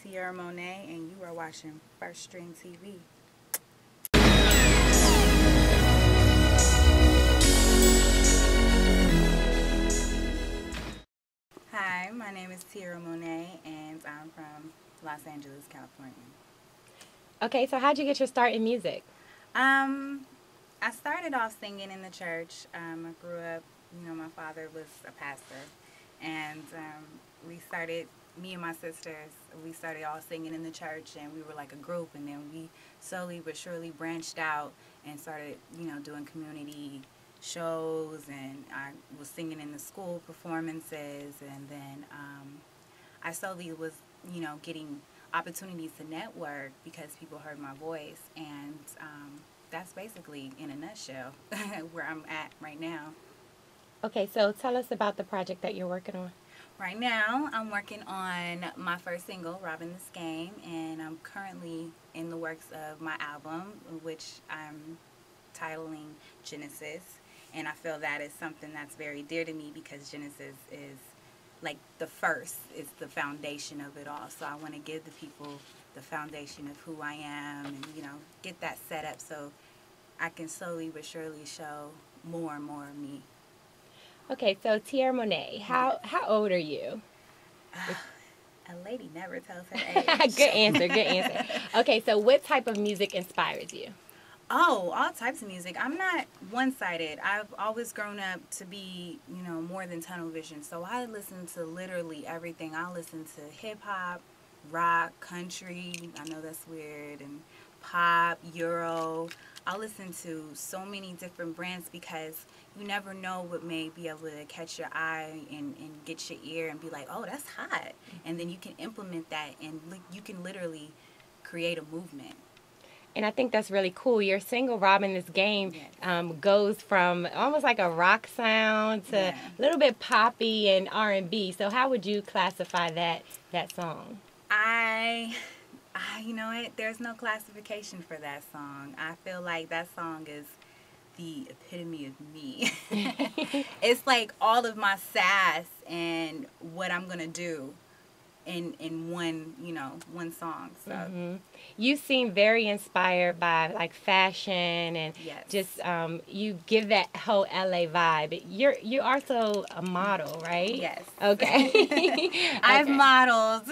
Tiara Monet, and you are watching First String TV. Hi, my name is Tiara Monet, and I'm from Los Angeles, California. Okay, so how'd you get your start in music? I started off singing in the church. I grew up, my father was a pastor, and me and my sisters, we started all singing in the church, and we were like a group, and then we slowly but surely branched out and started, doing community shows, and I was singing in the school performances, and then I slowly was, getting opportunities to network because people heard my voice, and that's basically, in a nutshell, where I'm at right now. Okay, so tell us about the project that you're working on. Right now, I'm working on my first single, Robbing This Game, and I'm currently in the works of my album, which I'm titling Genesis, and I feel that is something that's very dear to me because Genesis is like the first, it's the foundation of it all. So I want to give the people the foundation of who I am and, get that set up so I can slowly but surely show more and more of me. Okay, so Tiara Monet, how old are you? A lady never tells her age. Good answer, good answer. Okay, so what type of music inspires you? Oh, all types of music. I'm not one-sided. I've always grown up to be, more than tunnel vision. So I listen to literally everything. I listen to hip-hop, rock, country. I know that's weird. And pop, Euro. I listen to so many different brands because you never know what may be able to catch your eye and get your ear and be like, oh, that's hot. And then you can implement that and you can literally create a movement. And I think that's really cool. Your single, Robbing This Game, goes from almost like a rock sound to a little bit poppy and R&B. So how would you classify that song? You know what? There's no classification for that song. I feel like that song is the epitome of me. It's like all of my sass and what I'm going to do in one song. So you seem very inspired by like fashion and just you give that whole LA vibe. You're also a model, right? Yes. Okay. I've modeled.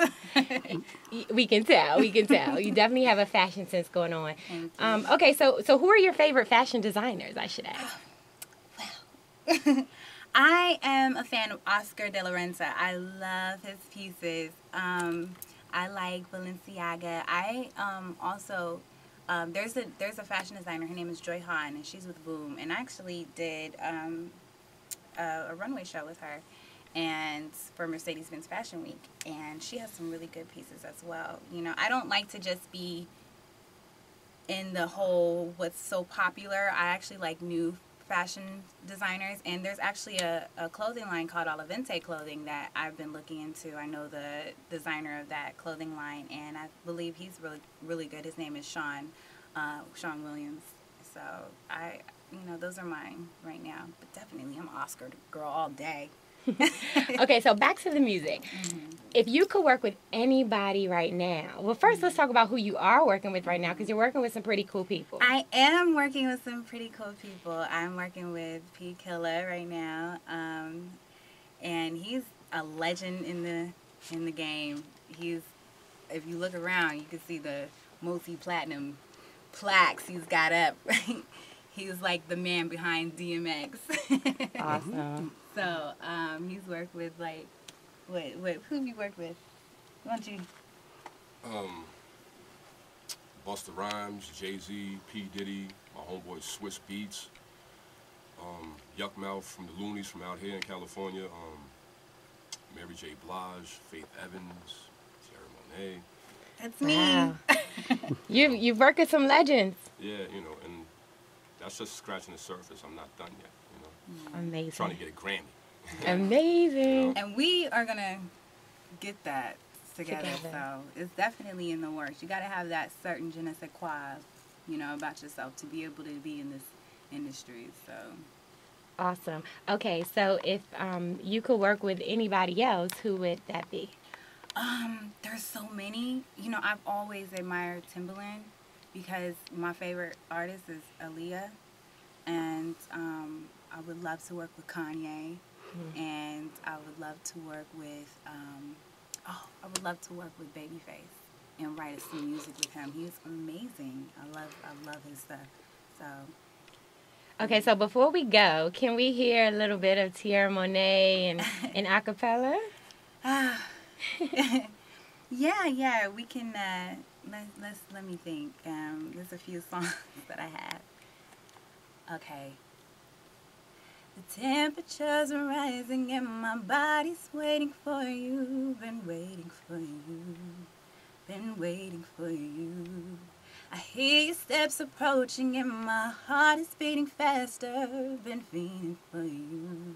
We can tell. You definitely have a fashion sense going on. Thank you. Okay, so who are your favorite fashion designers, I should ask? Well, I am a fan of Oscar de la Renta. I love his pieces. I like Balenciaga. I also there's a fashion designer. Her name is Joy Han, and she's with Boom. And I actually did a runway show with her, and for Mercedes-Benz Fashion Week. And she has some really good pieces as well. I don't like to just be in the whole what's so popular. I actually like new fashion designers, and there's actually a clothing line called Alavente Clothing that I've been looking into. I know the designer of that clothing line, and I believe he's really good. His name is Sean Williams. So those are mine right now. But definitely, I'm Oscar girl all day. Okay, so back to the music. If you could work with anybody right now, well, first let's talk about who you are working with right now, because you're working with some pretty cool people. I am working with some pretty cool people. I'm working with P. Killa right now, and he's a legend in the game. If you look around, you can see the multi-platinum plaques he's got up. He's like the man behind DMX. Awesome. So he's worked with like who have you worked with? Why don't you? Busta Rhymes, Jay-Z, P. Diddy, my homeboy Swiss Beats, Yuck Mouth from the Loonies from out here in California, Mary J. Blige, Faith Evans, Tiara Monet. That's me. Wow. You've worked with some legends. Yeah, and that's just scratching the surface. I'm not done yet. Amazing. I'm trying to get a Grammy. Amazing. And we are gonna get that together. So it's definitely in the works. You got to have that certain je ne sais quoi, about yourself to be able to be in this industry. So awesome. Okay, so if you could work with anybody else, who would that be? There's so many. You know, I've always admired Timbaland because my favorite artist is Aaliyah, and I would love to work with Kanye, and I would love to work with I would love to work with Babyface and write some music with him. He's amazing. I love his stuff. So Okay, so before we go, can we hear a little bit of Tiara Monet and a cappella? yeah, we can. Let me think. There's a few songs that I have. Okay. The temperature's rising and my body's waiting for you. Been waiting for you. Been waiting for you. I hear your steps approaching and my heart is beating faster. Been fiending for you.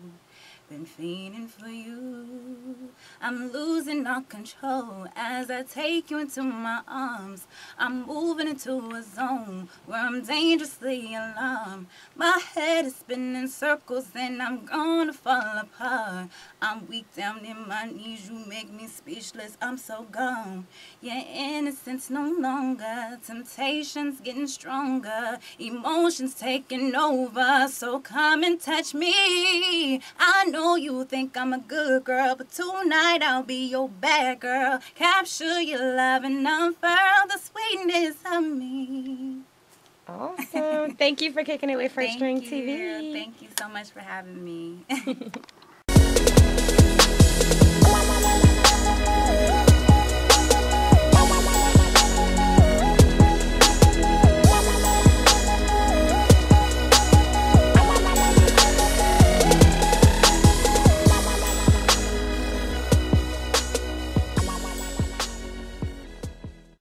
Been fiending for you. I'm losing all control as I take you into my arms. I'm moving into a zone where I'm dangerously alarmed. My head is spinning circles and I'm gonna fall apart. I'm weak down in my knees, you make me speechless, I'm so gone. Your innocence no longer, temptation's getting stronger, emotions taking over, so come and touch me. I know you think I'm a good girl, but tonight I'll be your bad girl. Capture your love and unfurl the sweetness of me. Awesome. Thank you for kicking it with First String TV. Thank you so much for having me.